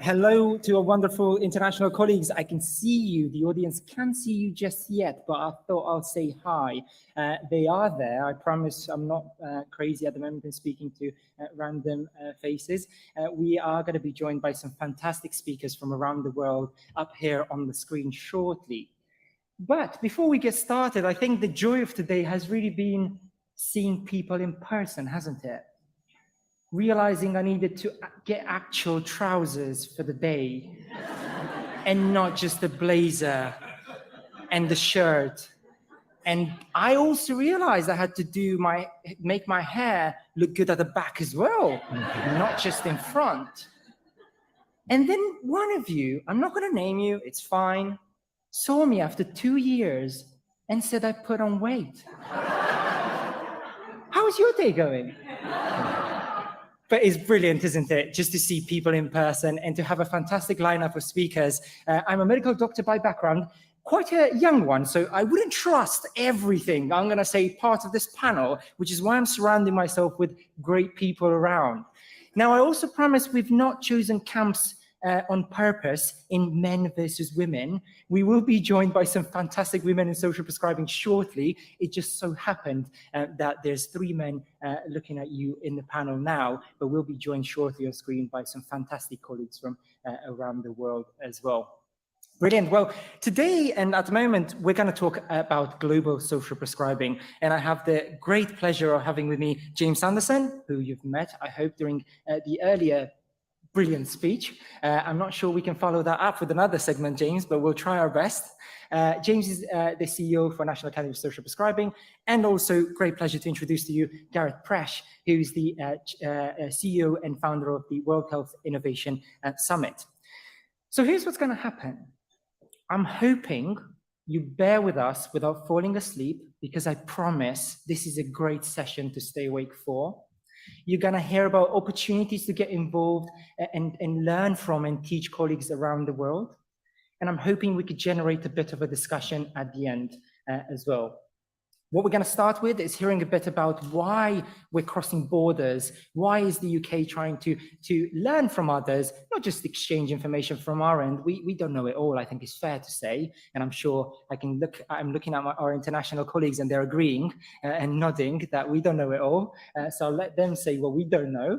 Hello to our wonderful international colleagues. I can see you. The audience can't see you just yet, but I thought I'll say hi. They are there. I promise I'm not crazy at the moment and speaking to random faces. We are going to be joined by some fantastic speakers from around the world up here on the screen shortly. But before we get started, I think the joy of today has really been seeing people in person, hasn't it? Realizing I needed to get actual trousers for the day and not just the blazer and the shirt. And I also realized I had to make my hair look good at the back as well, not just in front. And then one of you, I'm not going to name you, it's fine, saw me after 2 years and said I put on weight. How's your day going? But it's brilliant, isn't it? Just to see people in person and to have a fantastic lineup of speakers. I'm a medical doctor by background, quite a young one, so I wouldn't trust everything I'm going to say part of this panel, which is why I'm surrounding myself with great people around. Now, I also promise we've not chosen camps on purpose in men versus women. We will be joined by some fantastic women in social prescribing shortly. It just so happened that there's 3 men looking at you in the panel now, but we'll be joined shortly on screen by some fantastic colleagues from around the world as well. Brilliant. Well, today and at the moment, we're going to talk about global social prescribing. And I have the great pleasure of having with me James Sanderson, who you've met, I hope, during the earlier brilliant speech. I'm not sure we can follow that up with another segment, James, but we'll try our best. James is the CEO for National Academy of Social Prescribing, and also great pleasure to introduce to you Gareth Presch, who's the CEO and founder of the World Health Innovation Summit. So here's what's going to happen. I'm hoping you bear with us without falling asleep, because I promise this is a great session to stay awake for. You're going to hear about opportunities to get involved and learn from and teach colleagues around the world. And I'm hoping we could generate a bit of a discussion at the end as well. What we're going to start with is hearing a bit about why we're crossing borders. Why is the UK trying to learn from others, not just exchange information from our end? We don't know it all, I think it's fair to say. And I'm sure I'm looking at our international colleagues and they're agreeing and nodding that we don't know it all. So I'll let them say what we don't know.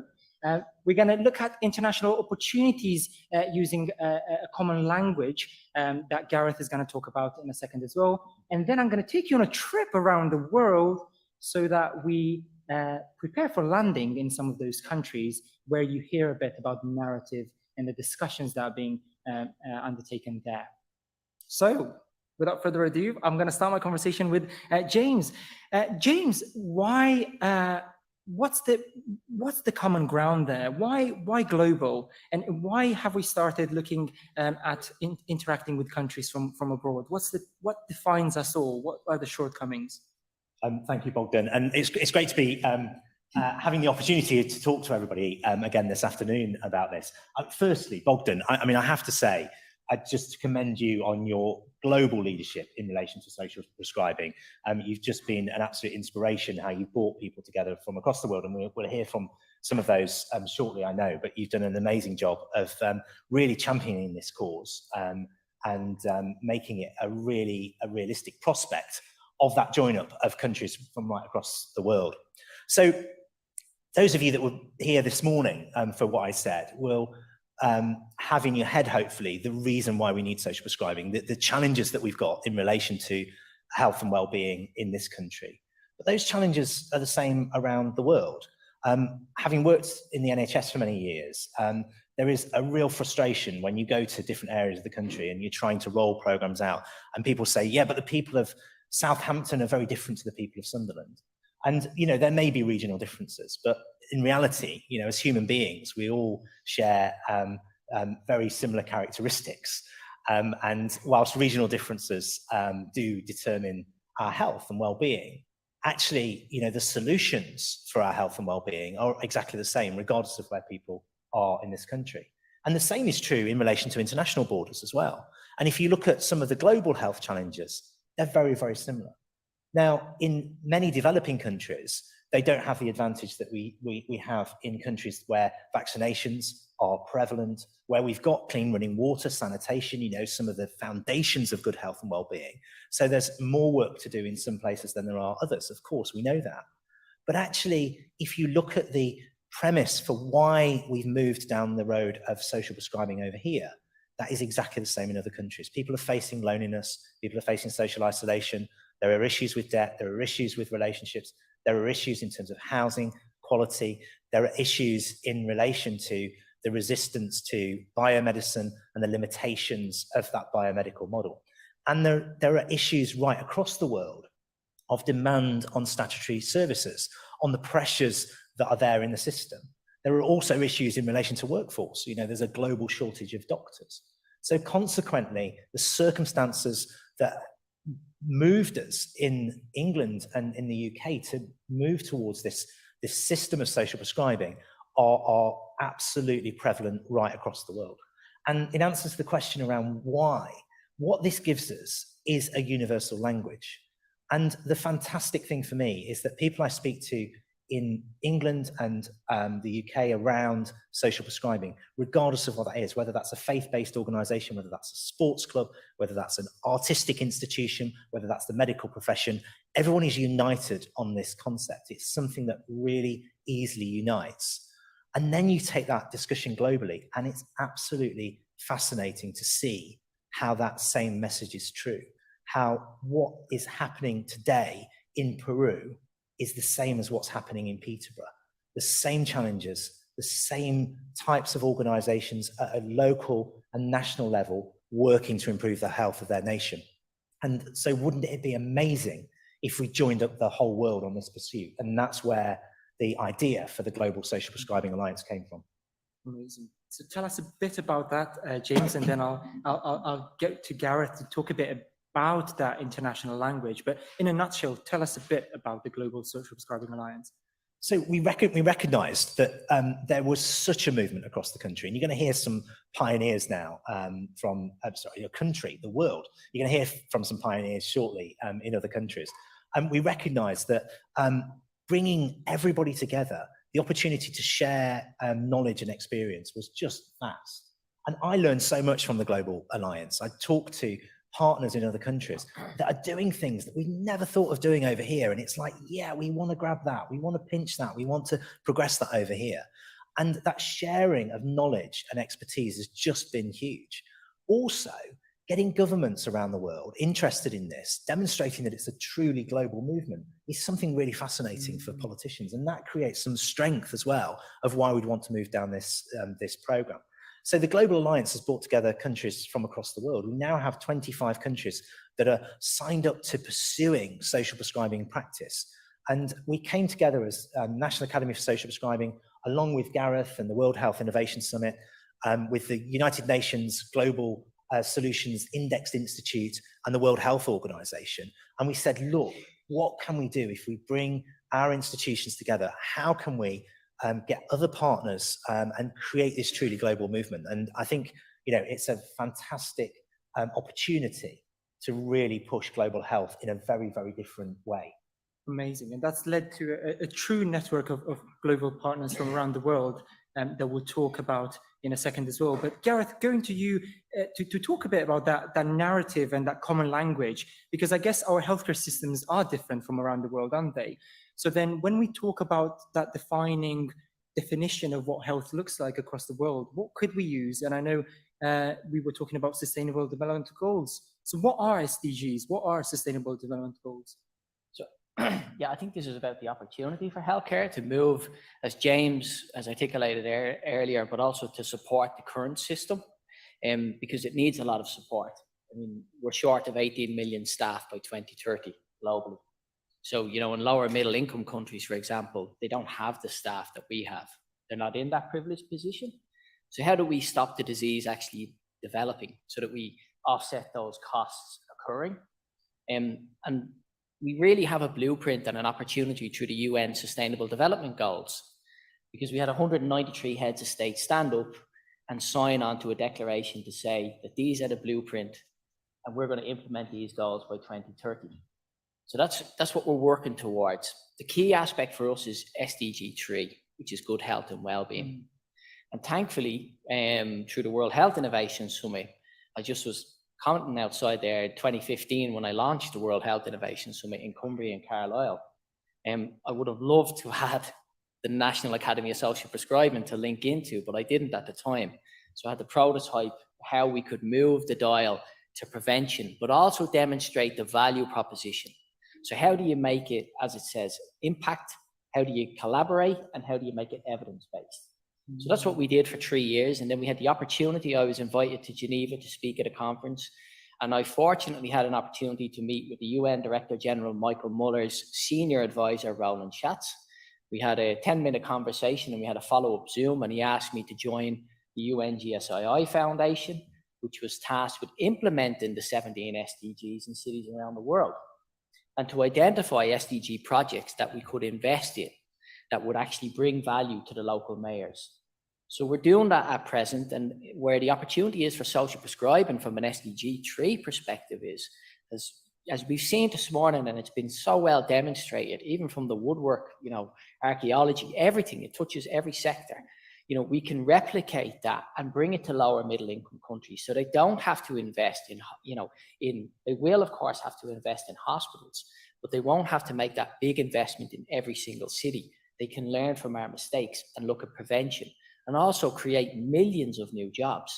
We're going to look at international opportunities using a common language that Gareth is going to talk about in a second as well. And then I'm going to take you on a trip around the world so that we prepare for landing in some of those countries where you hear a bit about the narrative and the discussions that are being undertaken there. So without further ado, I'm going to start my conversation with James. James, what's the common ground there? Why global, and why have we started looking at interacting with countries from abroad? What defines us all? What are the shortcomings? Thank you, Bogdan, and it's great to be having the opportunity to talk to everybody again this afternoon about this. Firstly, Bogdan, I have to say, just to commend you on your global leadership in relation to social prescribing. You've just been an absolute inspiration, how you've brought people together from across the world, and we'll hear from some of those shortly, I know, but you've done an amazing job of really championing this cause and making it a realistic prospect of that join-up of countries from right across the world. So those of you that were here this morning for what I said will have in your head, hopefully, the reason why we need social prescribing, the challenges that we've got in relation to health and well-being in this country. But those challenges are the same around the world. Having worked in the NHS for many years, there is a real frustration when you go to different areas of the country and you're trying to roll programs out, and people say, yeah, but the people of Southampton are very different to the people of Sunderland. And, there may be regional differences, but in reality, as human beings, we all share very similar characteristics. And whilst regional differences do determine our health and well-being, actually, the solutions for our health and well-being are exactly the same, regardless of where people are in this country. And the same is true in relation to international borders as well. And if you look at some of the global health challenges, they're very, very similar. Now, in many developing countries, They don't have the advantage that we have in countries where vaccinations are prevalent, where we've got clean running water, sanitation, you know, some of the foundations of good health and well-being. So there's more work to do in some places than there are others, of course, we know that. But actually, if you look at the premise for why we've moved down the road of social prescribing over here, that is exactly the same in other countries. People are facing loneliness, people are facing social isolation, there are issues with debt, there are issues with relationships, there are issues in terms of housing, quality, there are issues in relation to the resistance to biomedicine and the limitations of that biomedical model. And there are issues right across the world of demand on statutory services, on the pressures that are there in the system. There are also issues in relation to workforce. You know, there's a global shortage of doctors. So consequently, the circumstances that moved us in England and in the UK to move towards this system of social prescribing are absolutely prevalent right across the world. And in answer to the question around why, what this gives us is a universal language. And the fantastic thing for me is that people I speak to in England and the UK around social prescribing, regardless of what that is, whether that's a faith-based organisation, whether that's a sports club, whether that's an artistic institution, whether that's the medical profession, everyone is united on this concept. It's something that really easily unites. And then you take that discussion globally, and it's absolutely fascinating to see how that same message is true, how what is happening today in Peru is the same as what's happening in Peterborough. The same challenges, the same types of organisations at a local and national level working to improve the health of their nation. And so wouldn't it be amazing if we joined up the whole world on this pursuit? And that's where the idea for the Global Social Prescribing Alliance came from. Amazing. So tell us a bit about that, James, and then I'll get to Gareth to talk a bit about that international language. But in a nutshell, tell us a bit about the Global Social Prescribing Alliance. So we recognised that there was such a movement across the country, and you're going to hear some pioneers now from your country, the world. You're going to hear from some pioneers shortly in other countries. And we recognised that bringing everybody together, the opportunity to share knowledge and experience was just vast. And I learned so much from the Global Alliance. I talked to partners in other countries that are doing things that we never thought of doing over here. And it's like, yeah, we want to grab that. We want to pinch that. We want to progress that over here. And that sharing of knowledge and expertise has just been huge. Also, getting governments around the world interested in this, demonstrating that it's a truly global movement, is something really fascinating for politicians. And that creates some strength as well of why we'd want to move down this program. So the Global Alliance has brought together countries from across the world. We now have 25 countries that are signed up to pursuing social prescribing practice. And we came together as National Academy for Social Prescribing, along with Gareth and the World Health Innovation Summit, with the United Nations Global Solutions Indexed Institute and the World Health Organization. And we said, look, what can we do if we bring our institutions together? How can we get other partners and create this truly global movement? And I think, you know, it's a fantastic opportunity to really push global health in a very, very different way. Amazing. And that's led to a true network of global partners from around the world that we'll talk about in a second as well. But Gareth, going to you to talk a bit about that narrative and that common language, because I guess our healthcare systems are different from around the world, aren't they? So then when we talk about that defining definition of what health looks like across the world, what could we use? And I know we were talking about Sustainable Development Goals. So what are SDGs? What are Sustainable Development Goals? So, yeah, I think this is about the opportunity for healthcare to move, as James has articulated earlier, but also to support the current system, because it needs a lot of support. I mean, we're short of 18 million staff by 2030 globally. So, you know, in lower middle income countries, for example, they don't have the staff that we have. They're not in that privileged position. So how do we stop the disease actually developing so that we offset those costs occurring? And we really have a blueprint and an opportunity through the UN Sustainable Development Goals, because we had 193 heads of state stand up and sign on to a declaration to say that these are the blueprint and we're going to implement these goals by 2030. So that's what we're working towards. The key aspect for us is SDG 3, which is good health and well-being. And thankfully, through the World Health Innovation Summit, I just was commenting outside there in 2015 when I launched the World Health Innovation Summit in Cumbria and Carlisle. I would have loved to have had the National Academy of Social Prescribing to link into, but I didn't at the time. So I had to prototype how we could move the dial to prevention, but also demonstrate the value proposition. So how do you make it, as it says, impact? How do you collaborate? And how do you make it evidence-based? So that's what we did for 3 years. And then we had the opportunity, I was invited to Geneva to speak at a conference. And I fortunately had an opportunity to meet with the UN Director General, Michael Muller's senior advisor, Roland Schatz. We had a 10-minute conversation and we had a follow-up Zoom, and he asked me to join the UN GSII Foundation, which was tasked with implementing the 17 SDGs in cities around the world, and to identify SDG projects that we could invest in that would actually bring value to the local mayors. So we're doing that at present, and where the opportunity is for social prescribing from an SDG 3 perspective is, as we've seen this morning, and it's been so well demonstrated, even from the woodwork, archaeology, everything, it touches every sector. We can replicate that and bring it to lower middle income countries, so they don't have to invest they will of course have to invest in hospitals, but they won't have to make that big investment in every single city. They can learn from our mistakes and look at prevention, and also create millions of new jobs.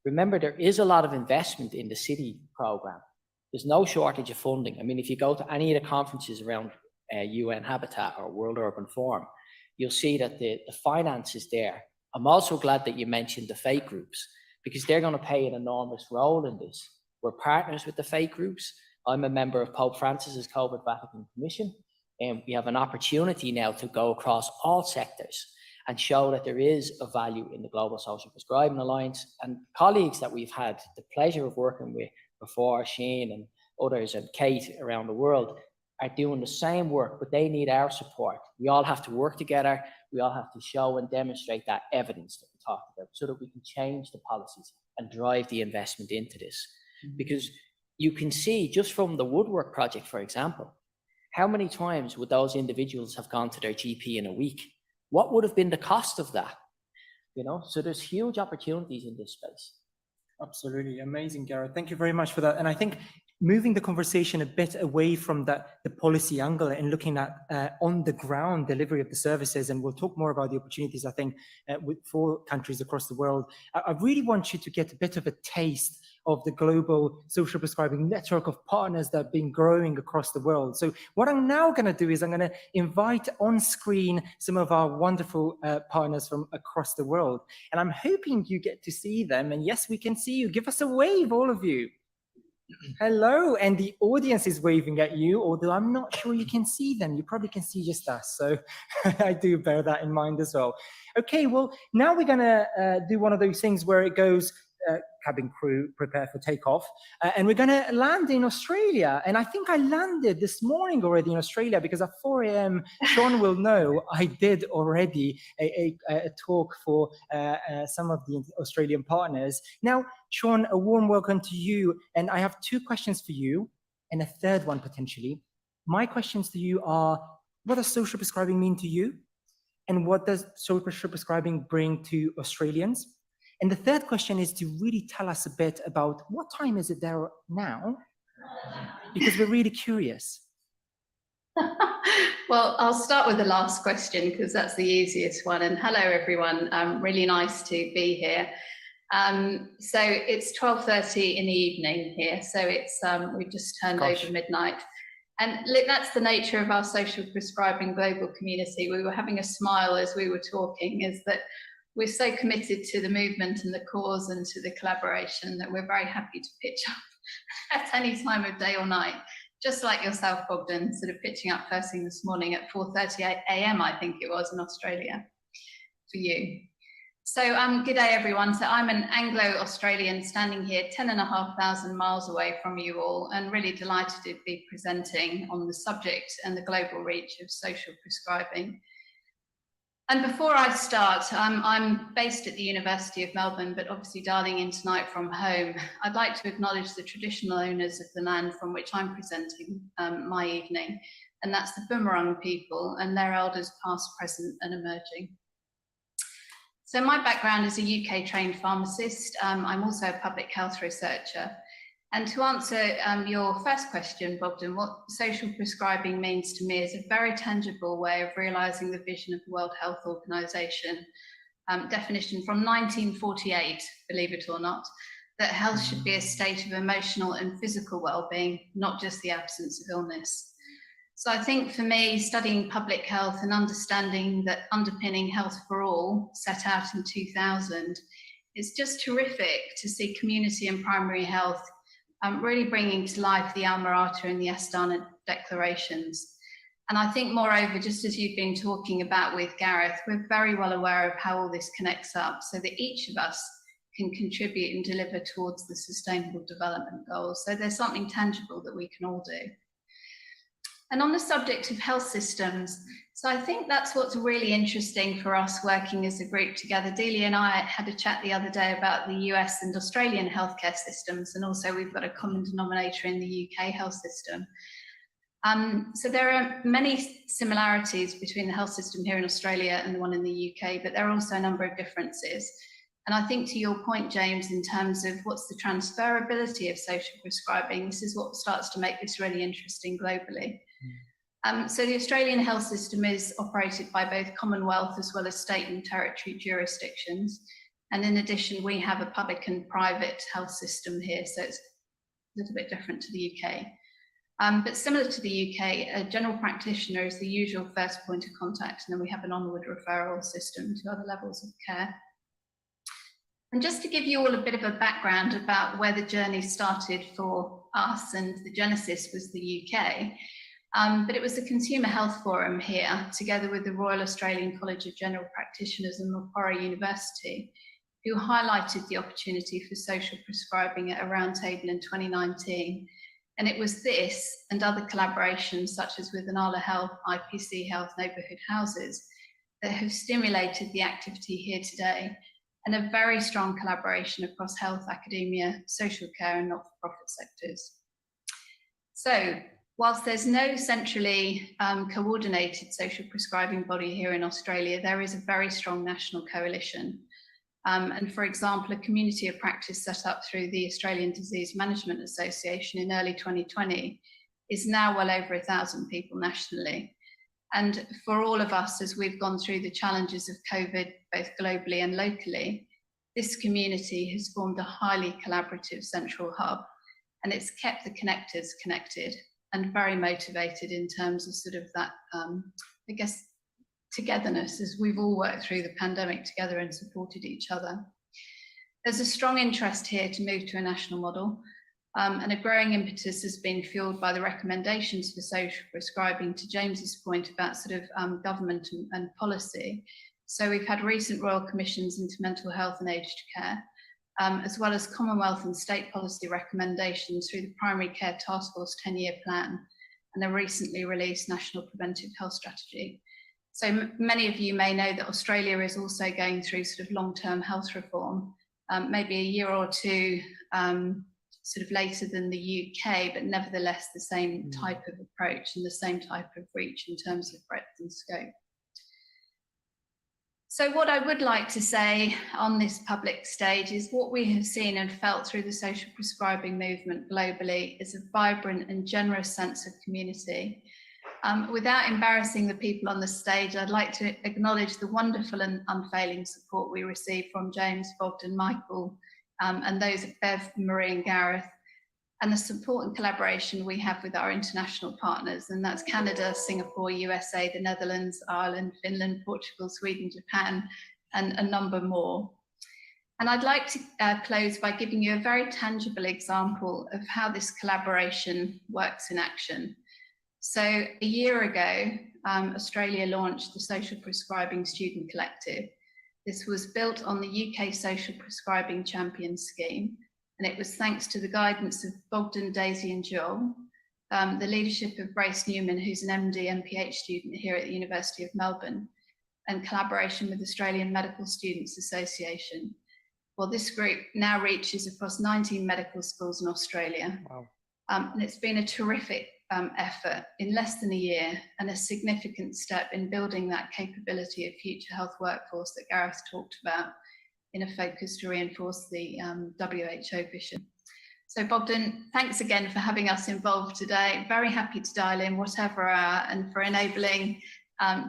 Remember, there is a lot of investment in the city program. There's no shortage of funding. I mean, if you go to any of the conferences around UN Habitat or World Urban Forum, you'll see that the finance is there. I'm also glad that you mentioned the faith groups, because they're going to play an enormous role in this. We're partners with the faith groups. I'm a member of Pope Francis's COVID Vatican Commission, and we have an opportunity now to go across all sectors and show that there is a value in the Global Social Prescribing Alliance. And colleagues that we've had the pleasure of working with before, Sian and others, and Kate around the world, are doing the same work, but they need our support. We all have to work together. We all have to show and demonstrate that evidence that we talked about, so that we can change the policies and drive the investment into this. Because you can see just from the woodwork project, for example, how many times would those individuals have gone to their GP in a week? What would have been the cost of that? So there's huge opportunities in this space. Absolutely. Amazing, Gareth. Thank you very much for that. And I think moving the conversation a bit away from the policy angle and looking at on the ground delivery of the services, and we'll talk more about the opportunities, I think, for countries across the world. I really want you to get a bit of a taste of the global social prescribing network of partners that have been growing across the world. So what I'm now going to do is I'm going to invite on screen some of our wonderful partners from across the world. And I'm hoping you get to see them. And yes, we can see you. Give us a wave, all of you. Hello. And the audience is waving at you, although I'm not sure you can see them. You probably can see just us. So I do bear that in mind as well. Okay, well, now we're going to do one of those things where it goes, cabin crew, prepare for takeoff. And we're going to land in Australia. And I think I landed this morning already in Australia, because at 4 a.m., Sean will know I did already a talk for some of the Australian partners. Now, Sean, a warm welcome to you. And I have 2 questions for you and a third one potentially. My questions to you are, what does social prescribing mean to you? And what does social prescribing bring to Australians? And the third question is to really tell us a bit about what time is it there now, because we're really curious. Well, I'll start with the last question because that's the easiest one. And hello, everyone. Really nice to be here. So it's 12:30 in the evening here. So it's we've just turned over midnight. And look, that's the nature of our social prescribing global community. We were having a smile as we were talking, is that we're so committed to the movement and the cause and to the collaboration that we're very happy to pitch up at any time of day or night, just like yourself, Bogdan, sort of pitching up first thing this morning at 4:30 a.m. I think it was in Australia for you. So good day, everyone. So I'm an Anglo-Australian standing here 10,500 miles away from you all, and really delighted to be presenting on the subject and the global reach of social prescribing. And before I start, I'm based at the University of Melbourne, but obviously dialing in tonight from home. I'd like to acknowledge the traditional owners of the land from which I'm presenting my evening, and that's the Boomerang people and their elders past, present and emerging. So my background is a UK trained pharmacist. I'm also a public health researcher. And to answer your first question, Bogdan, what social prescribing means to me is a very tangible way of realising the vision of the World Health Organization, definition from 1948, believe it or not, that health should be a state of emotional and physical well-being, not just the absence of illness. So I think for me, studying public health and understanding that underpinning Health for All, set out in 2000, is just terrific to see community and primary health really bringing to life the Alma Ata and the Astana declarations. And I think moreover, just as you've been talking about with Gareth, we're very well aware of how all this connects up so that each of us can contribute and deliver towards the Sustainable Development Goals. So there's something tangible that we can all do. And on the subject of health systems, so I think that's what's really interesting for us working as a group together. Delia and I had a chat the other day about the US and Australian healthcare systems, and also we've got a common denominator in the UK health system. So there are many similarities between the health system here in Australia and the one in the UK, but there are also a number of differences. And I think to your point, James, in terms of what's the transferability of social prescribing, this is what starts to make this really interesting globally. So the Australian health system is operated by both Commonwealth as well as state and territory jurisdictions. And in addition, we have a public and private health system here, so it's a little bit different to the UK. But similar to the UK, a general practitioner is the usual first point of contact, and then we have an onward referral system to other levels of care. And just to give you all a bit of a background about where the journey started for us, and the genesis was the UK, but it was the Consumer Health Forum here, together with the Royal Australian College of General Practitioners and Macquarie University, who highlighted the opportunity for social prescribing at a roundtable in 2019. And it was this and other collaborations, such as with Nala Health, IPC Health, Neighbourhood Houses, that have stimulated the activity here today, and a very strong collaboration across health, academia, social care and not-for-profit sectors. So, whilst there's no centrally coordinated social prescribing body here in Australia, there is a very strong national coalition. And for example, a community of practice set up through the Australian Disease Management Association in early 2020 is now well over 1,000 people nationally. And for all of us, as we've gone through the challenges of COVID, both globally and locally, this community has formed a highly collaborative central hub, and it's kept the connectors connected and very motivated in terms of sort of that, I guess, togetherness as we've all worked through the pandemic together and supported each other. There's a strong interest here to move to a national model, and a growing impetus has been fueled by the recommendations for social prescribing, to James's point about sort of government and policy. So we've had recent Royal Commissions into mental health and aged care, as well as Commonwealth and state policy recommendations through the Primary Care Task Force 10-year plan and a recently released National Preventive Health Strategy. So many of you may know that Australia is also going through sort of long-term health reform, maybe a year or two sort of later than the UK, but nevertheless the same type of approach and the same type of reach in terms of breadth and scope. So what I would like to say on this public stage is what we have seen and felt through the social prescribing movement globally is a vibrant and generous sense of community. Without embarrassing the people on the stage, I'd like to acknowledge the wonderful and unfailing support we receive from James, Bogdan, Michael, and those at Bev, Marie and Gareth, and the support and collaboration we have with our international partners, and that's Canada, Singapore, USA, the Netherlands, Ireland, Finland, Portugal, Sweden, Japan, and a number more. And I'd like to close by giving you a very tangible example of how this collaboration works in action. So a year ago, Australia launched the Social Prescribing Student Collective. This was built on the UK Social Prescribing Champion Scheme, and it was thanks to the guidance of Bogdan, Daisy and Joel, the leadership of Brace Newman, who's an MD MPH student here at the University of Melbourne, and collaboration with Australian Medical Students Association. Well, this group now reaches across 19 medical schools in Australia. Wow. And it's been a terrific effort in less than a year, and a significant step in building that capability of future health workforce that Gareth talked about, in a focus to reinforce the WHO vision. So Bogdan, thanks again for having us involved today. Very happy to dial in whatever hour, and for enabling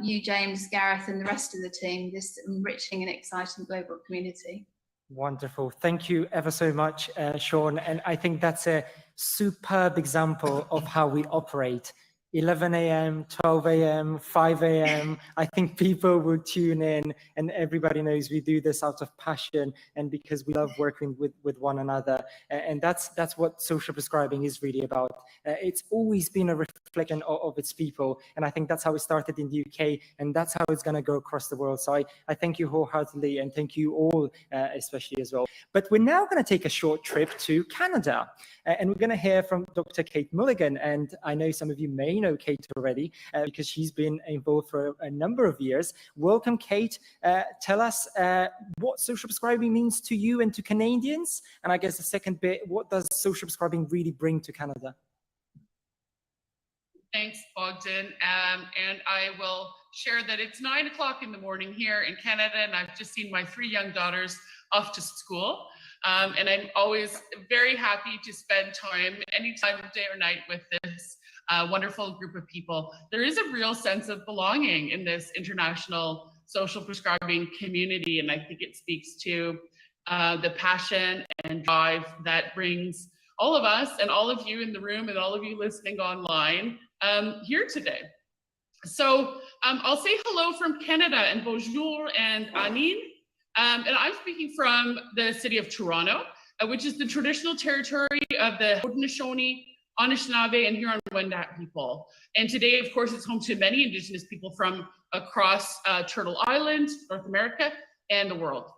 you, James, Gareth, and the rest of the team, this enriching and exciting global community. Wonderful. Thank you ever so much, Sean. And I think that's a superb example of how we operate. 11 a.m., 12 a.m., 5 a.m. I think people will tune in, and everybody knows we do this out of passion and because we love working with one another. And that's what social prescribing is really about. It's always been a reflection of its people. And I think that's how it started in the UK, and that's how it's going to go across the world. So I thank you wholeheartedly, and thank you all, especially as well. But we're now going to take a short trip to Canada, and we're going to hear from Dr. Kate Mulligan. And I know some of you may know Kate already because she's been involved for a number of years. Welcome, Kate. Tell us what social prescribing means to you and to Canadians. And I guess the second bit, what does social prescribing really bring to Canada? Thanks, Bogdan. And I will share that it's 9 o'clock in the morning here in Canada, and I've just seen my 3 young daughters off to school. And I'm always very happy to spend time, any time of day or night, with this wonderful group of people. There is a real sense of belonging in this international social prescribing community, and I think it speaks to the passion and drive that brings all of us and all of you in the room and all of you listening online here today. So I'll say hello from Canada, and bonjour and anin. And I'm speaking from the city of Toronto, which is the traditional territory of the Haudenosaunee, Anishinaabe, and Huron-Wendat people. And today, of course, it's home to many Indigenous people from across Turtle Island, North America, and the world.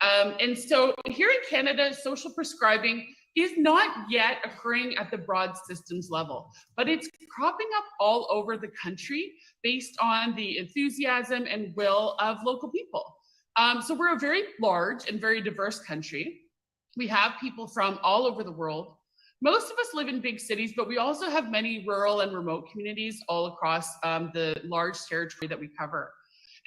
And so here in Canada, social prescribing is not yet occurring at the broad systems level, but it's cropping up all over the country based on the enthusiasm and will of local people. So we're a very large and very diverse country. We have people from all over the world. Most of us live in big cities, but we also have many rural and remote communities all across the large territory that we cover.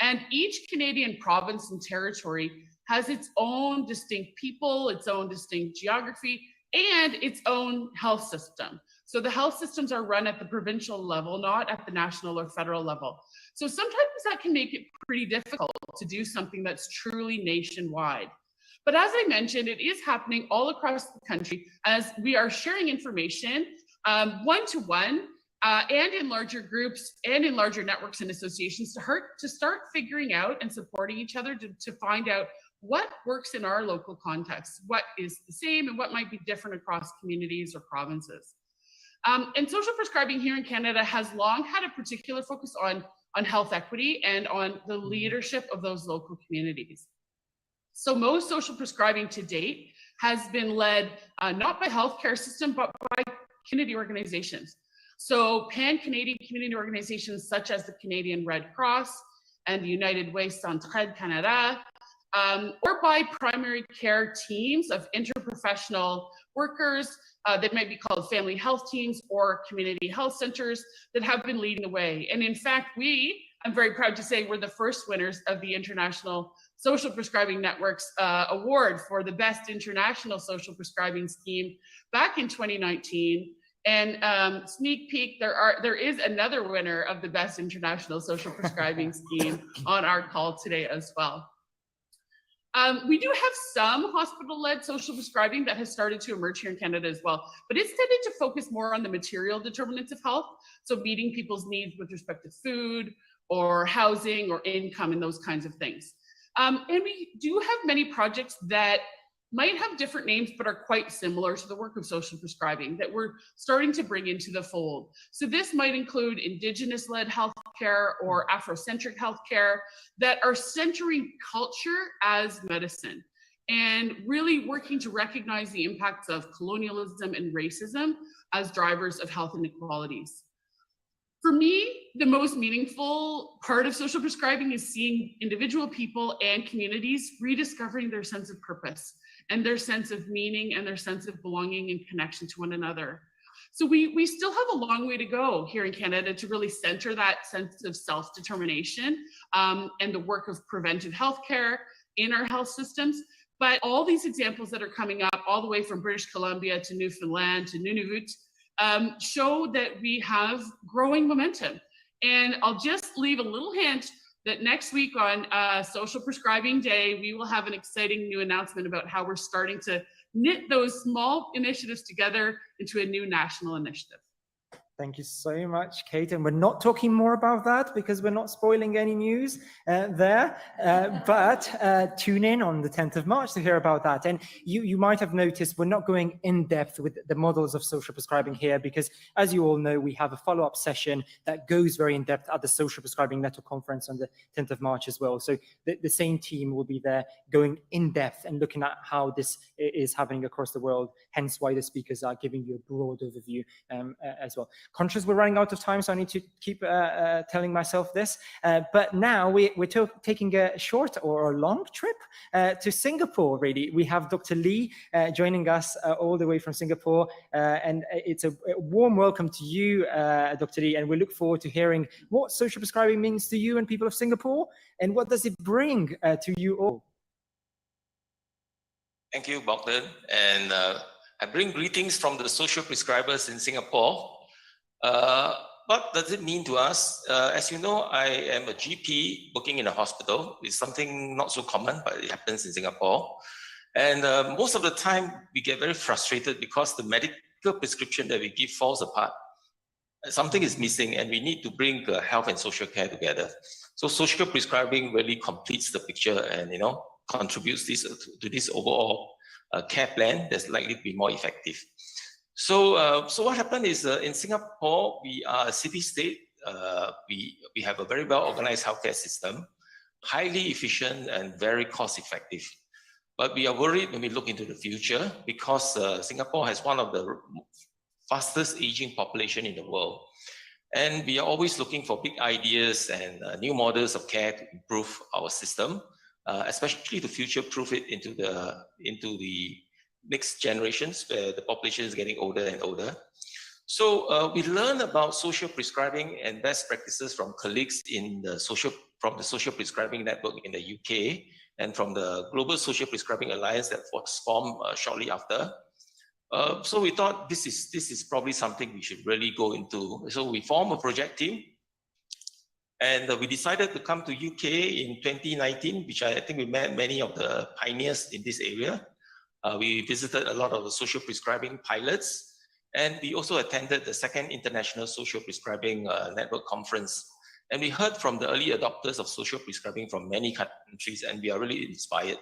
And each Canadian province and territory has its own distinct people, its own distinct geography, and its own health system. So the health systems are run at the provincial level, not at the national or federal level. So sometimes that can make it pretty difficult to do something that's truly nationwide. But as I mentioned, it is happening all across the country as we are sharing information one-to-one and in larger groups and in larger networks and associations to start figuring out and supporting each other to find out what works in our local context, what is the same and what might be different across communities or provinces. And social prescribing here in Canada has long had a particular focus on health equity and on the leadership of those local communities. So most social prescribing to date has been led not by healthcare system, but by community organizations. So pan-Canadian community organizations such as the Canadian Red Cross and the United Way Centraide Canada, or by primary care teams of interprofessional workers that might be called family health teams or community health centers that have been leading the way. And in fact, I'm very proud to say, we're the first winners of the International Social Prescribing Network's award for the best international social prescribing scheme back in 2019. And sneak peek, there is another winner of the best international social prescribing scheme on our call today as well. We do have some hospital-led social prescribing that has started to emerge here in Canada as well, but it's tended to focus more on the material determinants of health, so meeting people's needs with respect to food or housing or income and those kinds of things. And we do have many projects that might have different names, but are quite similar to the work of social prescribing that we're starting to bring into the fold. So this might include Indigenous-led healthcare or Afrocentric healthcare that are centering culture as medicine and really working to recognize the impacts of colonialism and racism as drivers of health inequalities. For me, the most meaningful part of social prescribing is seeing individual people and communities rediscovering their sense of purpose and their sense of meaning and their sense of belonging and connection to one another. So we still have a long way to go here in Canada to really center that sense of self-determination and the work of preventive healthcare in our health systems. But all these examples that are coming up, all the way from British Columbia to Newfoundland to Nunavut, show that we have growing momentum. And I'll just leave a little hint that next week on Social Prescribing Day, we will have an exciting new announcement about how we're starting to knit those small initiatives together into a new national initiative. Thank you so much, Kate. And we're not talking more about that because we're not spoiling any news there. But tune in on the 10th of March to hear about that. And you might have noticed we're not going in depth with the models of social prescribing here because, as you all know, we have a follow-up session that goes very in depth at the Social Prescribing Network Conference on the 10th of March as well. So the same team will be there going in depth and looking at how this is happening across the world, hence why the speakers are giving you a broad overview as well. Conscious we're running out of time, so I need to keep telling myself this. But now we're taking a short or a long trip to Singapore, really. We have Dr. Lee joining us all the way from Singapore. And it's a warm welcome to you, Dr. Lee. And we look forward to hearing what social prescribing means to you and people of Singapore, and what does it bring to you all. Thank you, Bogdan. And I bring greetings from the social prescribers in Singapore. What does it mean to us? As you know, I am a GP working in a hospital. It's something not so common, but it happens in Singapore. And most of the time, we get very frustrated because the medical prescription that we give falls apart. Something is missing, and we need to bring health and social care together. So social prescribing really completes the picture and, you know, contributes to this overall care plan that's likely to be more effective. So what happened is in Singapore, we are a city-state. We have a very well-organized healthcare system, highly efficient and very cost-effective. But we are worried when we look into the future because Singapore has one of the fastest aging population in the world. And we are always looking for big ideas and new models of care to improve our system, especially to future-proof it into the next generations where the population is getting older and older. So we learn about social prescribing and best practices from colleagues in the social prescribing network in the UK and from the Global Social Prescribing Alliance that was formed shortly after. So we thought this is probably something we should really go into. So we formed a project team, and we decided to come to UK in 2019, which I think we met many of the pioneers in this area. We visited a lot of the social prescribing pilots, and we also attended the second International Social Prescribing Network Conference. And we heard from the early adopters of social prescribing from many countries, and we are really inspired.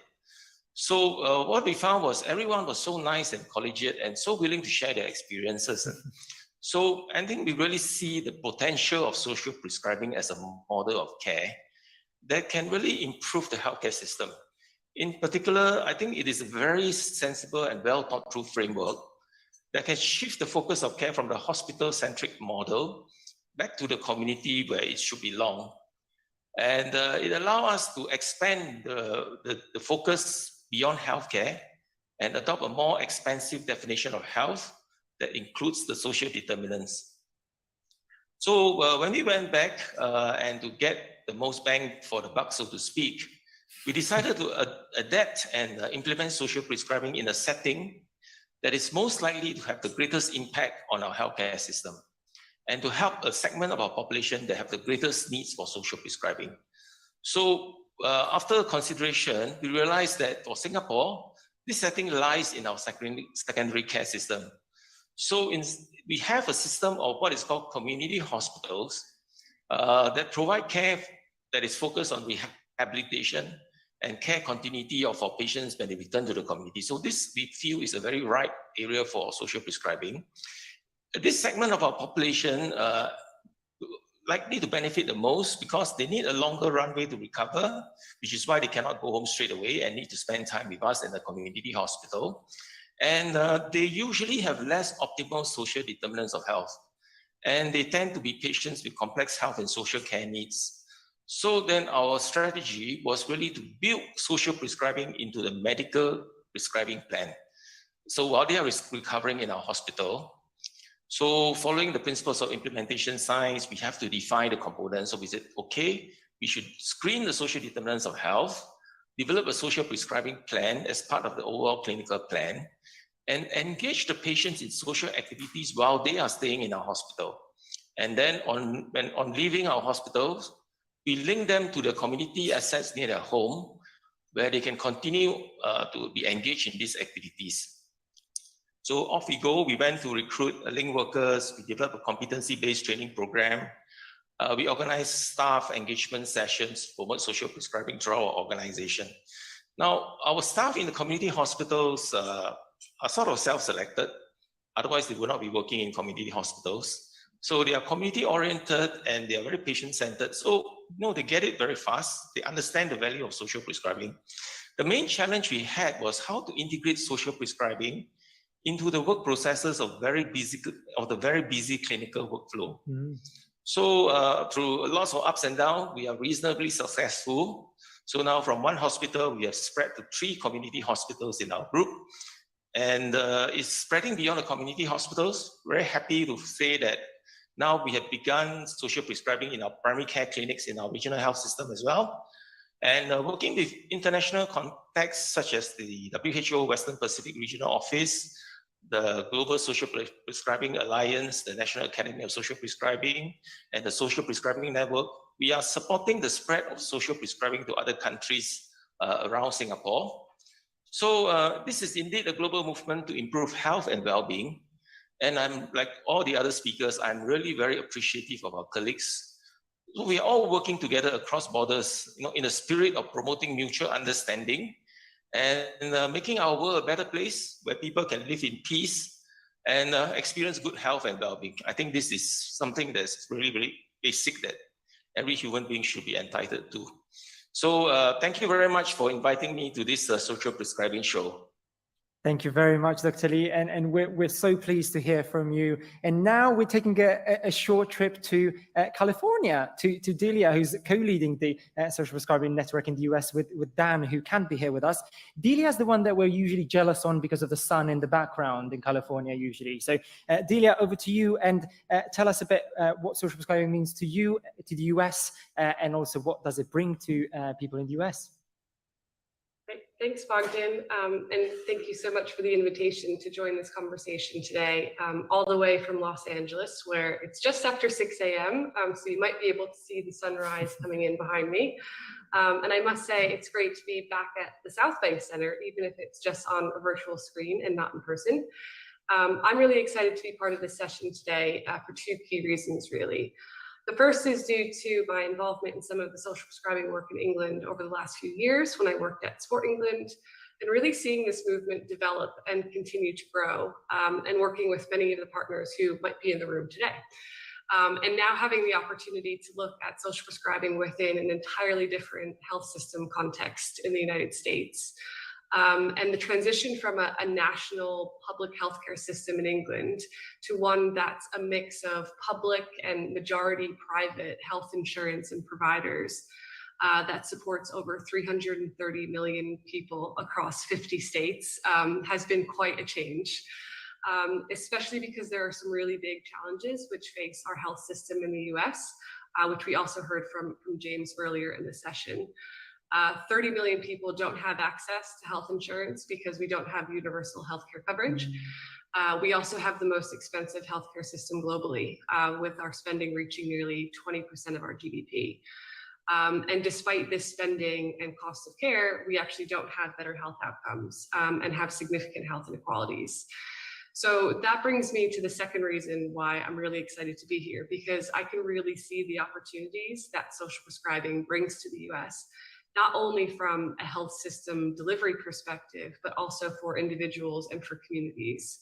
So what we found was everyone was so nice and collegiate and so willing to share their experiences. So I think we really see the potential of social prescribing as a model of care that can really improve the healthcare system. In particular, I think it is a very sensible and well thought through framework that can shift the focus of care from the hospital-centric model back to the community where it should belong. And it allows us to expand the focus beyond healthcare and adopt a more expansive definition of health that includes the social determinants. So when we went back and to get the most bang for the buck, so to speak, we decided to adapt and implement social prescribing in a setting that is most likely to have the greatest impact on our healthcare system and to help a segment of our population that have the greatest needs for social prescribing. So after consideration, we realized that for Singapore, this setting lies in our secondary care system. So we have a system of what is called community hospitals that provide care that is focused on rehabilitation and care continuity of our patients when they return to the community. So this we feel is a very right area for social prescribing. This segment of our population likely to benefit the most because they need a longer runway to recover, which is why they cannot go home straight away and need to spend time with us in the community hospital. And they usually have less optimal social determinants of health. and they tend to be patients with complex health and social care needs. So then our strategy was really to build social prescribing into the medical prescribing plan. So while they are recovering in our hospital, so following the principles of implementation science, we have to define the components. So we said, okay, we should screen the social determinants of health, develop a social prescribing plan as part of the overall clinical plan, and engage the patients in social activities while they are staying in our hospital. And then on leaving our hospitals, we link them to the community assets near their home, where they can continue to be engaged in these activities. So off we go. We went to recruit link workers. We developed a competency-based training program. We organized staff engagement sessions, promote social prescribing through our organization. Now, our staff in the community hospitals are sort of self-selected. Otherwise, they would not be working in community hospitals. So they are community-oriented and they are very patient-centered. So, they get it very fast. They understand the value of social prescribing. The main challenge we had was how to integrate social prescribing into the work processes of the very busy clinical workflow. So through lots of ups and downs, we are reasonably successful. So now from one hospital, we have spread to 3 community hospitals in our group. And it's spreading beyond the community hospitals. Very happy to say that now we have begun social prescribing in our primary care clinics in our regional health system as well. And working with international contacts such as the WHO Western Pacific Regional Office, the Global Social Prescribing Alliance, the National Academy of Social Prescribing, and the Social Prescribing Network, we are supporting the spread of social prescribing to other countries around Singapore. So this is indeed a global movement to improve health and well-being. And I'm like all the other speakers, I'm really very appreciative of our colleagues. So we are all working together across borders, in a spirit of promoting mutual understanding and making our world a better place where people can live in peace and experience good health and well-being. I think this is something that's really, really basic that every human being should be entitled to. So thank you very much for inviting me to this social prescribing show. Thank you very much, Dr. Lee, and we're so pleased to hear from you. And now we're taking a short trip to California, to Dalla, who's co-leading the social prescribing network in the US with Dan, who can't be here with us. Dalla is the one that we're usually jealous on because of the sun in the background in California usually. So Dalla, over to you, and tell us a bit what social prescribing means to you, to the US, and also what does it bring to people in the US? Thanks, Bogdan, and thank you so much for the invitation to join this conversation today, all the way from Los Angeles, where it's just after 6 a.m., so you might be able to see the sunrise coming in behind me. And I must say, it's great to be back at the Southbank Centre, even if it's just on a virtual screen and not in person. I'm really excited to be part of this session today for 2 key reasons, really. The first is due to my involvement in some of the social prescribing work in England over the last few years when I worked at Sport England, and really seeing this movement develop and continue to grow, and working with many of the partners who might be in the room today. And now having the opportunity to look at social prescribing within an entirely different health system context in the United States. And the transition from a national public healthcare system in England to one that's a mix of public and majority private health insurance and providers that supports over 330 million people across 50 states has been quite a change, especially because there are some really big challenges which face our health system in the US, which we also heard from James earlier in the session. 30 million people don't have access to health insurance because we don't have universal healthcare coverage. We also have the most expensive healthcare system globally, with our spending reaching nearly 20% of our GDP. And despite this spending and cost of care, we actually don't have better health outcomes and have significant health inequalities. So that brings me to the second reason why I'm really excited to be here, because I can really see the opportunities that social prescribing brings to the US, not only from a health system delivery perspective, but also for individuals and for communities.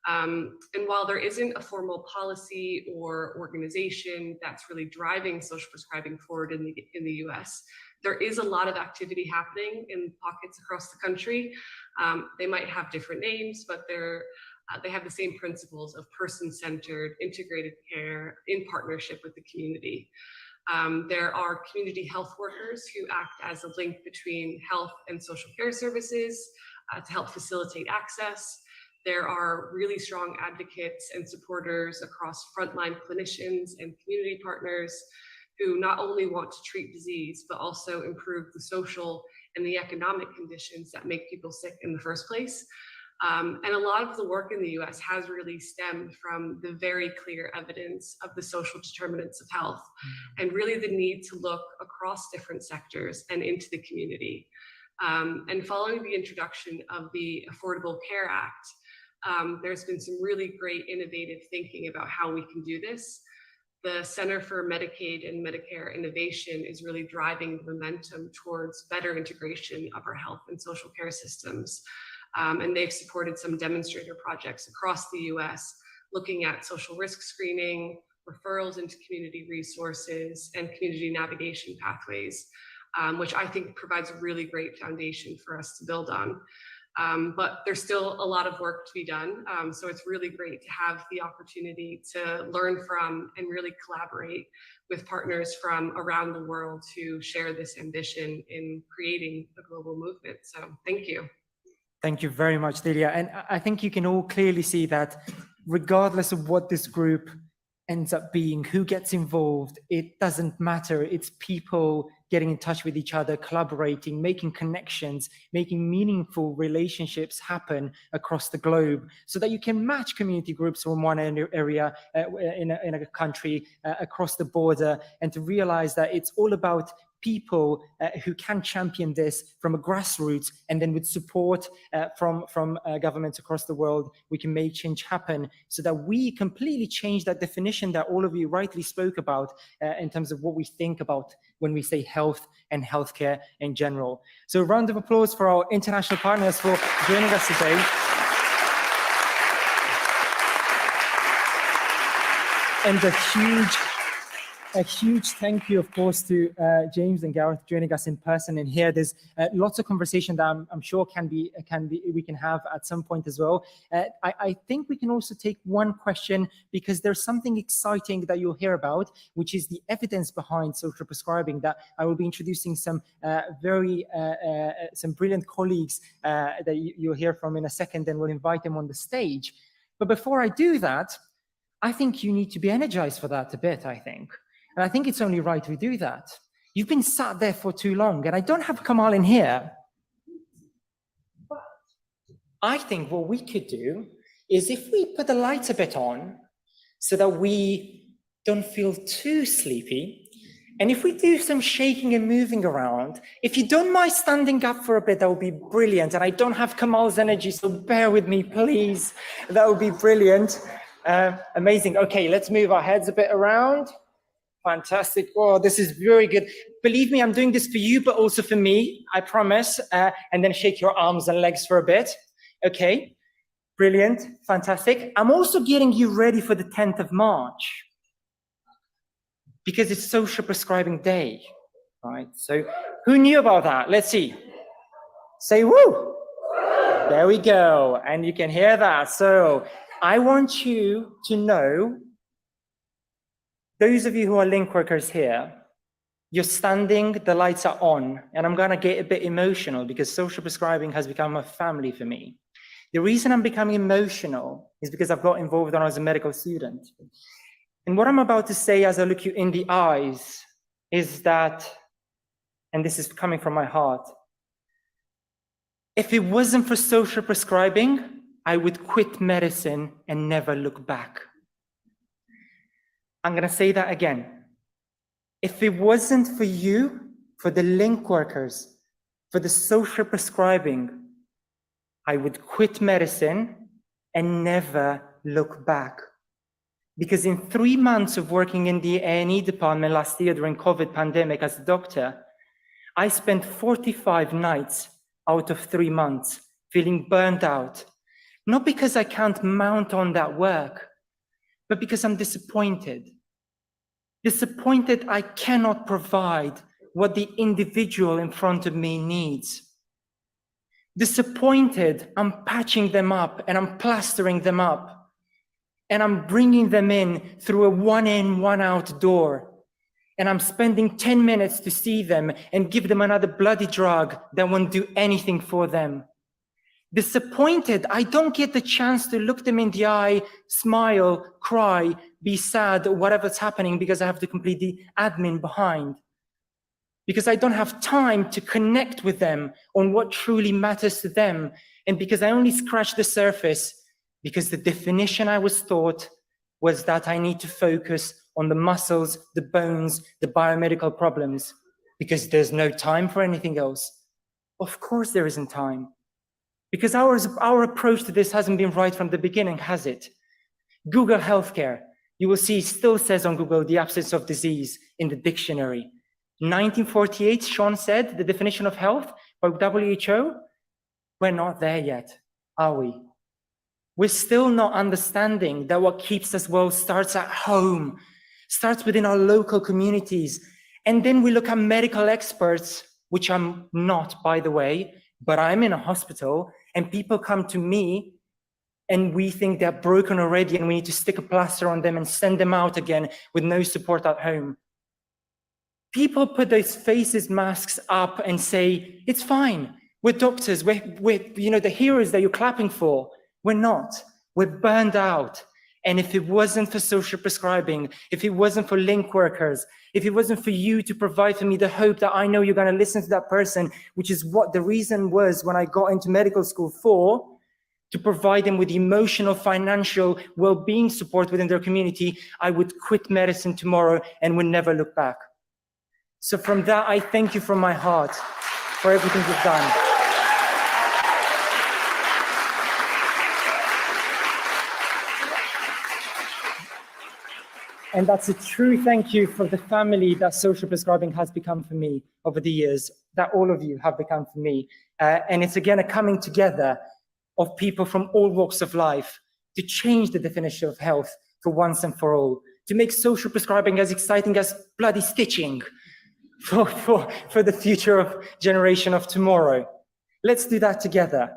And while there isn't a formal policy or organization that's really driving social prescribing forward in the US, there is a lot of activity happening in pockets across the country. They might have different names, but they're They have the same principles of person-centered, integrated care in partnership with the community. There are community health workers who act as a link between health and social care services to help facilitate access. There are really strong advocates and supporters across frontline clinicians and community partners who not only want to treat disease, but also improve the social and the economic conditions that make people sick in the first place. And a lot of the work in the US has really stemmed from the very clear evidence of the social determinants of health and really the need to look across different sectors and into the community. And following the introduction of the Affordable Care Act, there's been some really great innovative thinking about how we can do this. The Center for Medicaid and Medicare Innovation is really driving momentum towards better integration of our health and social care systems. And they've supported some demonstrator projects across the US, looking at social risk screening, referrals into community resources, and community navigation pathways, which I think provides a really great foundation for us to build on. But there's still a lot of work to be done. So it's really great to have the opportunity to learn from and really collaborate with partners from around the world to share this ambition in creating a global movement. So thank you. Thank you very much, Delia. And I think you can all clearly see that regardless of what this group ends up being, who gets involved, it doesn't matter. It's people getting in touch with each other, collaborating, making connections, making meaningful relationships happen across the globe so that you can match community groups from one area in a country across the border, and to realize that it's all about people who can champion this from a grassroots, and then with support from governments across the world, we can make change happen so that we completely change that definition that all of you rightly spoke about in terms of what we think about when we say health and healthcare in general. So a round of applause for our international partners for joining us today. And a huge thank you, of course, to James and Gareth joining us in person. And here, there's lots of conversation that I'm sure we can have at some point as well. I think we can also take one question, because there's something exciting that you'll hear about, which is the evidence behind social prescribing. That I will be introducing some some brilliant colleagues that you'll hear from in a second, and we'll invite them on the stage. But before I do that, I think you need to be energized for that a bit, I think. And I think it's only right we do that. You've been sat there for too long, and I don't have Kamal in here. But I think what we could do is, if we put the lights a bit on so that we don't feel too sleepy, and if we do some shaking and moving around, if you don't mind standing up for a bit, that would be brilliant. And I don't have Kamal's energy, so bear with me, please. That would be brilliant. Amazing. Okay, let's move our heads a bit around. Fantastic. Oh, this is very good. Believe me, I'm doing this for you, but also for me, I promise. And then shake your arms and legs for a bit. Okay, brilliant, fantastic. I'm also getting you ready for the 10th of March, because it's Social Prescribing Day, right? So who knew about that? Let's see. Say woo. There we go. And you can hear that. So I want you to know, those of you who are link workers here, you're standing, the lights are on, and I'm gonna get a bit emotional because social prescribing has become a family for me. The reason I'm becoming emotional is because I've got involved when I was a medical student. And what I'm about to say as I look you in the eyes is that, and this is coming from my heart, if it wasn't for social prescribing, I would quit medicine and never look back. I'm gonna say that again. If it wasn't for you, for the link workers, for the social prescribing, I would quit medicine and never look back. Because in 3 months of working in the A&E department last year during COVID pandemic as a doctor, I spent 45 nights out of 3 months feeling burnt out. Not because I can't mount on that work, but because I'm disappointed. Disappointed I cannot provide what the individual in front of me needs. Disappointed, I'm patching them up and I'm plastering them up. And I'm bringing them in through a one-in, one-out door. And I'm spending 10 minutes to see them and give them another bloody drug that won't do anything for them. Disappointed, I don't get the chance to look them in the eye, smile, cry, be sad, or whatever's happening because I have to complete the admin behind. Because I don't have time to connect with them on what truly matters to them. And because I only scratch the surface, because the definition I was taught was that I need to focus on the muscles, the bones, the biomedical problems, because there's no time for anything else. Of course there isn't time. Because our approach to this hasn't been right from the beginning, has it? Google healthcare. You will see it still says on Google the absence of disease in the dictionary. 1948, Sean said, the definition of health by WHO. We're not there yet, are we? We're still not understanding that what keeps us well starts at home, starts within our local communities. And then we look at medical experts, which I'm not, by the way, but I'm in a hospital and people come to me and we think they're broken already and we need to stick a plaster on them and send them out again with no support at home. People put those faces masks up and say, it's fine. We're doctors. We're the heroes that you're clapping for. We're not. We're burned out. And if it wasn't for social prescribing, if it wasn't for link workers, if it wasn't for you to provide for me the hope that I know you're going to listen to that person, which is what the reason was when I got into medical school for, to provide them with emotional, financial, well-being support within their community, I would quit medicine tomorrow and would never look back. So from that, I thank you from my heart for everything you've done. And that's a true thank you for the family that social prescribing has become for me over the years, that all of you have become for me. And it's again a coming together of people from all walks of life to change the definition of health for once and for all, to make social prescribing as exciting as bloody stitching for the future of generation of tomorrow. Let's do that together.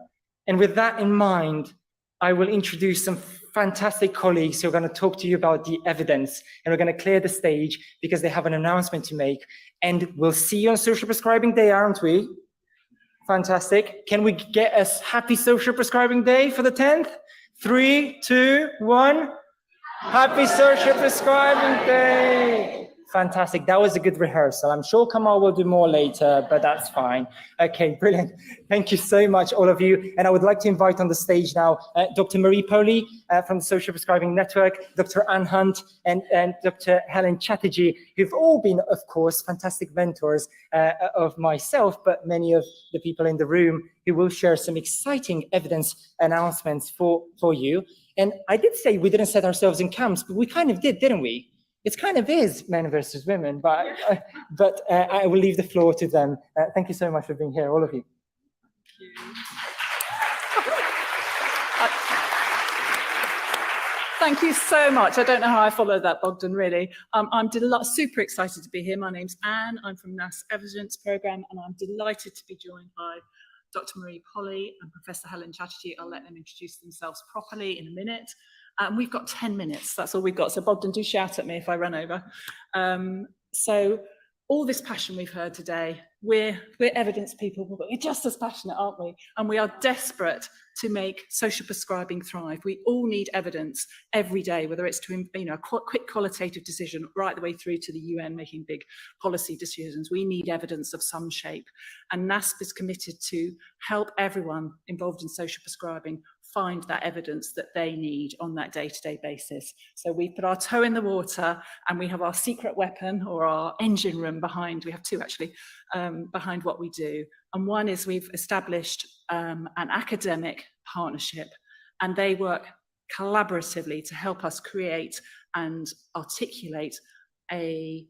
And with that in mind, I will introduce some fantastic colleagues who are going to talk to you about the evidence, and we're going to clear the stage because they have an announcement to make. And we'll see you on Social Prescribing Day, aren't we? Fantastic. Can we get a happy Social Prescribing Day for the 10th? 3, 2, 1. Happy Social Prescribing Day. Fantastic. That was a good rehearsal. I'm sure Kamal will do more later, but that's fine. Okay, brilliant. Thank you so much, all of you. And I would like to invite on the stage now Dr. Polley from the Social Prescribing Network, Dr. Anne Hunt, and Dr. Helen Chatterjee, who've all been, of course, fantastic mentors of myself, but many of the people in the room who will share some exciting evidence announcements for you. And I did say we didn't set ourselves in camps, but we kind of did, didn't we? It kind of is men versus women, but I will leave the floor to them. Thank you so much for being here, all of you. Thank you so much. I don't know how I followed that, Bogdan, really. I'm super excited to be here. My name's Anne. I'm from NASP Evidence Programme, and I'm delighted to be joined by Dr. Polley and Professor Helen Chatterjee. I'll let them introduce themselves properly in a minute. We've got 10 minutes, that's all we've got. So Bogdan, do shout at me if I run over. So all this passion we've heard today, we're evidence people, but we're just as passionate, aren't we? And we are desperate to make social prescribing thrive. We all need evidence every day, whether it's to, a quick qualitative decision right the way through to the UN making big policy decisions. We need evidence of some shape. And NASP is committed to help everyone involved in social prescribing find that evidence that they need on that day-to-day basis. So we put our toe in the water and we have our secret weapon or our engine room behind, we have two actually, behind what we do. And one is we've established an academic partnership, and they work collaboratively to help us create and articulate a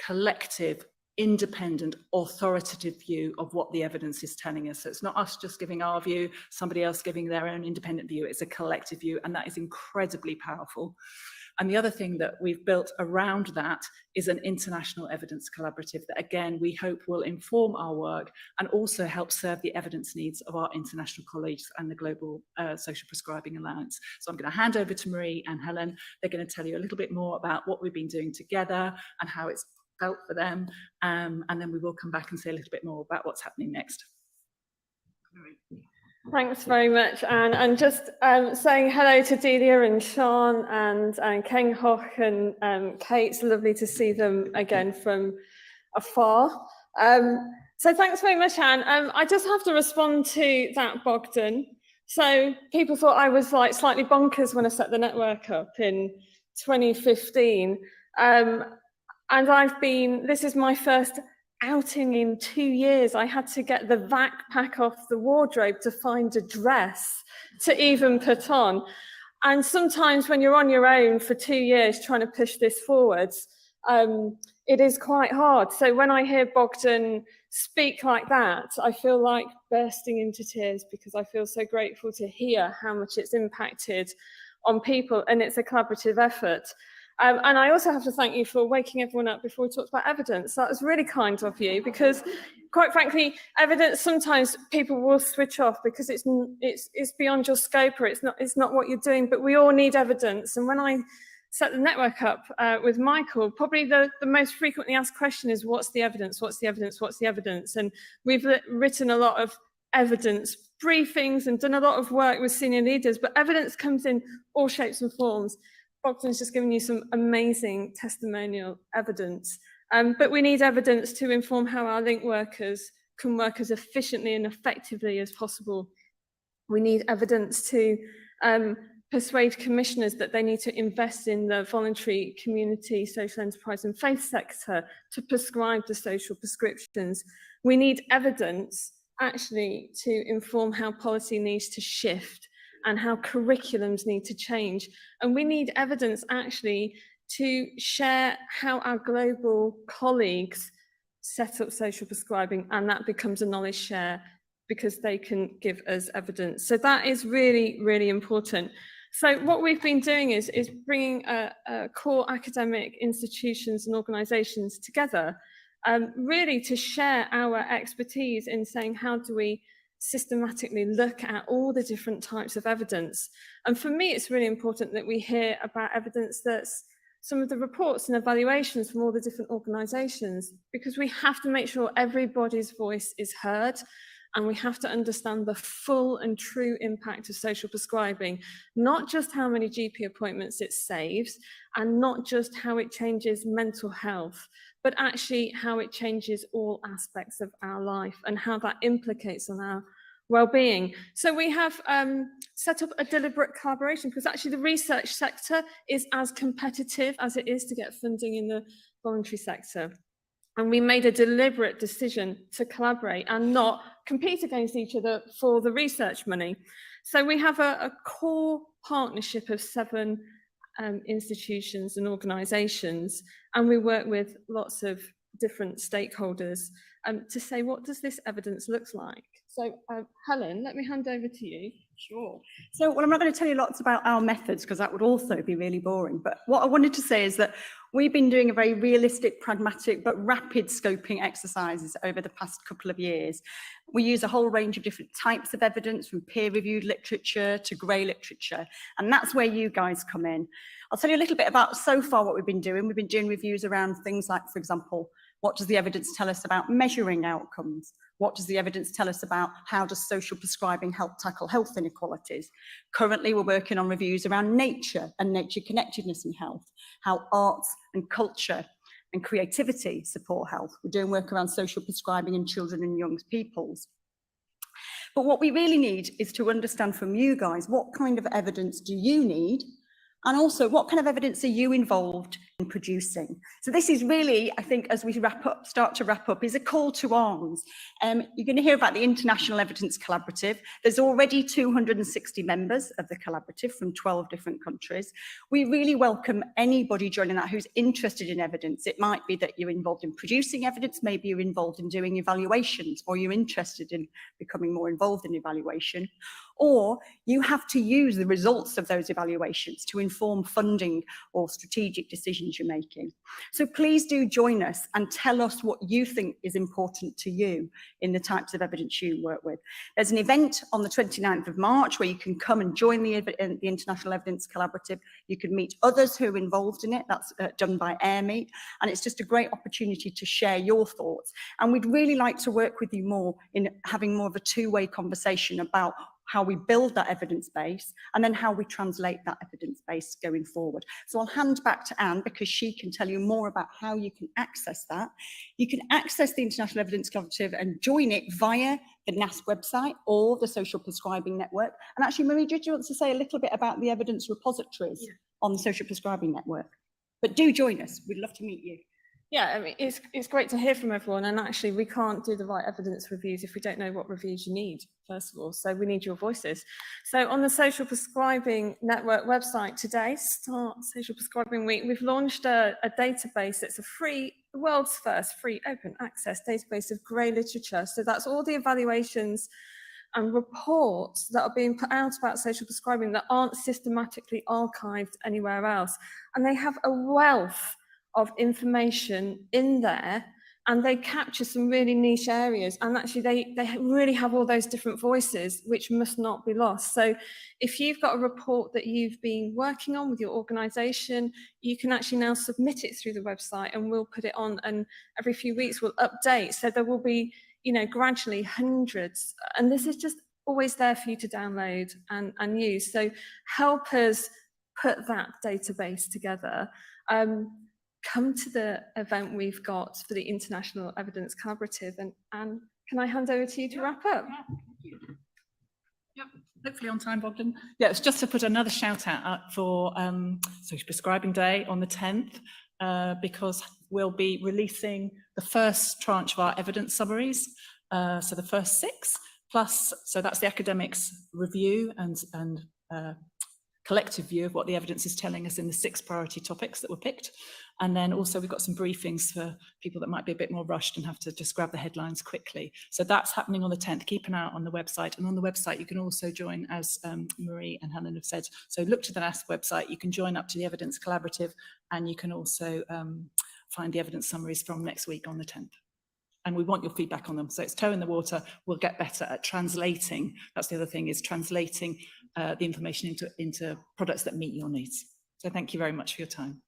collective, independent, authoritative view of what the evidence is telling us. So it's not us just giving our view, somebody else giving their own independent view. It's a collective view, and that is incredibly powerful. And the other thing that we've built around that is an international evidence collaborative that, again, we hope will inform our work and also help serve the evidence needs of our international colleagues and the Global Social Prescribing Alliance. So I'm going to hand over to Marie and Helen. They're going to tell you a little bit more about what we've been doing together and how it's felt for them. And then we will come back and say a little bit more about what's happening next. Thanks very much, Anne. And just saying hello to Delia and Sian and Kheng, Hock and Kate. It's lovely to see them again from afar. So thanks very much, Anne. I just have to respond to that, Bogdan. So people thought I was like slightly bonkers when I set the network up in 2015. And this is my first outing in 2 years. I had to get the backpack off the wardrobe to find a dress to even put on. And sometimes when you're on your own for 2 years trying to push this forwards, it is quite hard. So when I hear Bogdan speak like that, I feel like bursting into tears because I feel so grateful to hear how much it's impacted on people, and it's a collaborative effort. And I also have to thank you for waking everyone up before we talked about evidence. That was really kind of you, because quite frankly, evidence, sometimes people will switch off because it's beyond your scope, or it's not what you're doing, but we all need evidence. And when I set the network up with Michael, probably the most frequently asked question is, what's the evidence? What's the evidence? What's the evidence? And we've written a lot of evidence briefings and done a lot of work with senior leaders, but evidence comes in all shapes and forms. Bogdan's just given you some amazing testimonial evidence, but we need evidence to inform how our link workers can work as efficiently and effectively as possible. We need evidence to persuade commissioners that they need to invest in the voluntary community, social enterprise and faith sector to prescribe the social prescriptions. We need evidence actually to inform how policy needs to shift and how curriculums need to change. And we need evidence actually to share how our global colleagues set up social prescribing, and that becomes a knowledge share because they can give us evidence. So that is really, really important. So what we've been doing is bringing core academic institutions and organisations together, really to share our expertise in saying, how do we systematically look at all the different types of evidence? And for me, it's really important that we hear about evidence that's some of the reports and evaluations from all the different organisations, because we have to make sure everybody's voice is heard, and we have to understand the full and true impact of social prescribing, not just how many GP appointments it saves, and not just how it changes mental health, but actually how it changes all aspects of our life and how that implicates on our well-being. So we have set up a deliberate collaboration, because actually the research sector is as competitive as it is to get funding in the voluntary sector. And we made a deliberate decision to collaborate and not compete against each other for the research money. So we have a core partnership of 7 institutions and organisations, and we work with lots of different stakeholders to say, what does this evidence look like? So Helen, let me hand over to you. Sure. So, well, I'm not going to tell you lots about our methods because that would also be really boring. But what I wanted to say is that we've been doing a very realistic, pragmatic, but rapid scoping exercises over the past couple of years. We use a whole range of different types of evidence, from peer-reviewed literature to grey literature. And that's where you guys come in. I'll tell you a little bit about so far what we've been doing. We've been doing reviews around things like, for example, what does the evidence tell us about measuring outcomes? What does the evidence tell us about how does social prescribing help tackle health inequalities? Currently, we're working on reviews around nature and nature connectedness in health, how arts and culture and creativity support health. We're doing work around social prescribing in children and young peoples. But what we really need is to understand from you guys, what kind of evidence do you need? And also, what kind of evidence are you involved producing. So this is really, I think, as we start to wrap up, is a call to arms. You're going to hear about the International Evidence Collaborative. There's already 260 members of the collaborative from 12 different countries. We really welcome anybody joining that who's interested in evidence. It might be that you're involved in producing evidence, maybe you're involved in doing evaluations, or you're interested in becoming more involved in evaluation, or you have to use the results of those evaluations to inform funding or strategic decisions you're making. So please do join us and tell us what you think is important to you in the types of evidence you work with. There's an event on the 29th of March where you can come and join the International Evidence Collaborative. You can meet others who are involved in it. That's done by AirMeet, and it's just a great opportunity to share your thoughts. And we'd really like to work with you more in having more of a two-way conversation about how we build that evidence base and then how we translate that evidence base going forward. So I'll hand back to Anne because she can tell you more about how you can access that. You can access the International Evidence Collaborative and join it via the NASP website or the Social Prescribing Network. And actually, Marie, did you want to say a little bit about the evidence repositories on the Social Prescribing Network? But do join us. We'd love to meet you. Yeah, I mean, it's great to hear from everyone, and actually we can't do the right evidence reviews if we don't know what reviews you need, first of all, so we need your voices. So on the Social Prescribing Network website today, Start Social Prescribing Week, we've launched a database that's a free, the world's first free open access database of grey literature. So that's all the evaluations and reports that are being put out about social prescribing that aren't systematically archived anywhere else. And they have a wealth of information in there, and they capture some really niche areas, and actually they really have all those different voices which must not be lost. So if you've got a report that you've been working on with your organisation, you can actually now submit it through the website and we'll put it on, and every few weeks we'll update, so there will be, you know, gradually hundreds, and this is just always there for you to download and use. So help us put that database together. Come to the event we've got for the International Evidence Collaborative, and can I hand over to you to wrap up? Yep, hopefully on time, Bogdan. Yeah, it's just to put another shout out for Social Prescribing Day on the 10th, because we'll be releasing the first tranche of our evidence summaries, so the first 6, plus, so that's the academics review and collective view of what the evidence is telling us in the 6 priority topics that were picked. And then also we've got some briefings for people that might be a bit more rushed and have to just grab the headlines quickly. So that's happening on the 10th. Keep an eye out on the website. And on the website, you can also join, as Marie and Helen have said. So look to the NASP website. You can join up to the Evidence Collaborative, and you can also find the evidence summaries from next week on the 10th. And we want your feedback on them. So it's toe in the water. We'll get better at translating. That's the other thing, is translating the information into products that meet your needs. So thank you very much for your time.